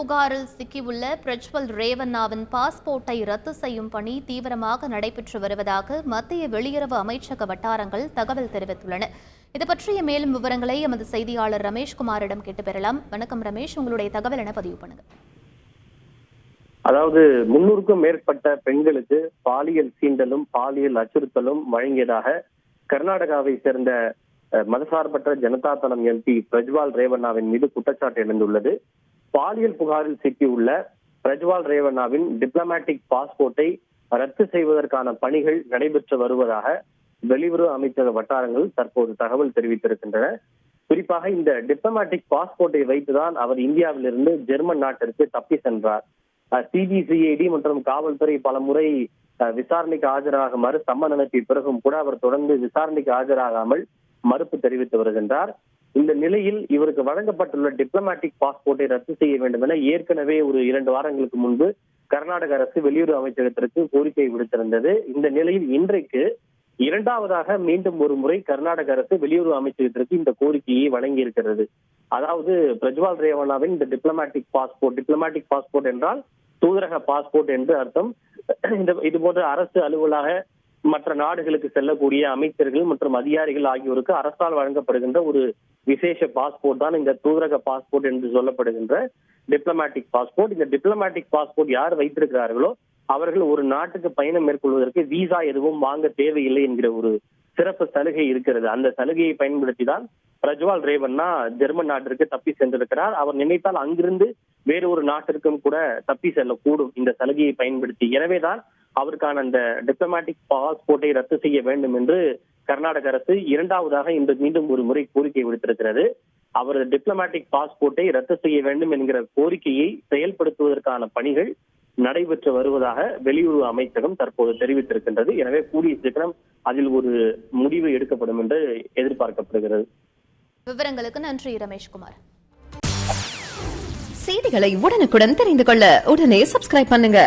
புகாரில் சிக்கியுள்ள பிரஜ்வல் ரேவண்ணாவின் பாஸ்போர்ட்டை ரத்து செய்யும் பணி தீவிரமாக நடைபெற்று வருவதாக மத்திய வெளியுறவு அமைச்சக வட்டாரங்கள் தகவல் தெரிவித்துள்ளன. இது பற்றிய மேலும் விவரங்களை எமது செய்தியாளர் ரமேஷ்குமாரிடம் கேட்டு பெறலாம். வணக்கம் ரமேஷ், உங்களுடைய தகவல் என பதிவு பண்ணுங்க. அதாவது 300க்கும் மேற்பட்ட பெண்களுக்கு பாலியல் சீண்டலும் பாலியல் அச்சுறுத்தலும் வழங்கியதாக கர்நாடகாவை சேர்ந்த மதசார்பற்ற ஜனதா தளம் எம்பி பிரஜ்வால் ரேவண்ணாவின் மீது குற்றச்சாட்டு எழுந்துள்ளது. பாலியல் புகாரில் சிக்கியுள்ள பிரஜ்வால் ரேவண்ணாவின் டிப்ளமேட்டிக் பாஸ்போர்ட்டை ரத்து செய்வதற்கான பணிகள் நடைபெற்று வருவதாக வெளியுறவு அமைச்சக வட்டாரங்கள் தற்போது தகவல் தெரிவித்திருக்கின்றன. குறிப்பாக இந்த டிப்ளமேட்டிக் பாஸ்போர்ட்டை வைத்துதான் அவர் இந்தியாவிலிருந்து ஜெர்மன் நாட்டிற்கு தப்பி சென்றார். சிபிசிஐடி மற்றும் காவல்துறை பல முறை விசாரணைக்கு ஆஜராகுமாறு சம்மன் அனுப்பிய பிறகும் கூட அவர் தொடர்ந்து விசாரணைக்கு ஆஜராகாமல் மறுப்பு தெரிவித்து வருகின்றார். இந்த நிலையில் இவருக்கு வழங்கப்பட்டுள்ள டிப்ளமேட்டிக் பாஸ்போர்ட்டை ரத்து செய்ய வேண்டும் என ஏற்கனவே ஒரு 2 வாரங்களுக்கு முன்பு கர்நாடக அரசு வெளியுறவு அமைச்சகத்திற்கு கோரிக்கை விடுத்திருந்தது. இந்த நிலையில் இன்றைக்கு இரண்டாவதாக மீண்டும் ஒரு முறை கர்நாடக அரசு வெளியுறவு அமைச்சகத்திற்கு இந்த கோரிக்கையை வழங்கி இருக்கிறது. அதாவது பிரஜ்வால் ரேவண்ணாவின் இந்த டிப்ளமேட்டிக் பாஸ்போர்ட் என்றால் தூதரக பாஸ்போர்ட் என்று அர்த்தம். இது போன்ற அரசு அலுவலாக மற்ற நாடுகளுக்கு செல்லக்கூடிய அமைச்சர்கள் மற்றும் அதிகாரிகள் ஆகியோருக்கு அரசால் வழங்கப்படுகின்ற ஒரு விசேஷ பாஸ்போர்ட் தான் இந்த தூதரக பாஸ்போர்ட் என்று சொல்லப்படுகின்ற டிப்ளமேட்டிக் பாஸ்போர்ட். இந்த டிப்ளமேட்டிக் பாஸ்போர்ட் யார் வைத்திருக்கிறார்களோ அவர்கள் ஒரு நாட்டுக்கு பயணம் மேற்கொள்வதற்கு விசா எதுவும் வாங்க தேவையில்லை என்கிற ஒரு சிறப்பு சலுகை இருக்கிறது. அந்த சலுகையை பயன்படுத்தி தான் பிரஜ்வால் ரேவண்ணா ஜெர்மன் நாட்டிற்கு தப்பி சென்றிருக்கிறார். அவர் நினைத்தால் அங்கிருந்து வேறு ஒரு நாட்டிற்கும் கூட தப்பி செல்லக்கூடும் இந்த சலுகையை பயன்படுத்தி. எனவேதான் அவருக்கான அந்த டிப்ளமேட்டிக் பாஸ்போர்ட்டை ரத்து செய்ய வேண்டும் என்று கர்நாடக அரசு இரண்டாவதாக இன்று மீண்டும் ஒரு முறை கோரிக்கை விடுத்திருக்கிறது. அவரது டிப்ளமேட்டிக் பாஸ்போர்ட்டை ரத்து செய்ய வேண்டும் என்கிற கோரிக்கையை செயல்படுத்துவதற்கான பணிகள் நடைபெற்று வருவதாக வெளியுறவு அமைச்சகம் தற்போது தெரிவித்திருக்கின்றது. எனவே கூடிய சீக்கிரம் அதில் ஒரு முடிவு எடுக்கப்படும் என்று எதிர்பார்க்கப்படுகிறது. விவரங்களுக்கு நன்றி ரமேஷ்குமார். செய்திகளை உடனுக்குடன் தெரிந்து கொள்ள உடனே சப்ஸ்கிரைப் பண்ணுங்க.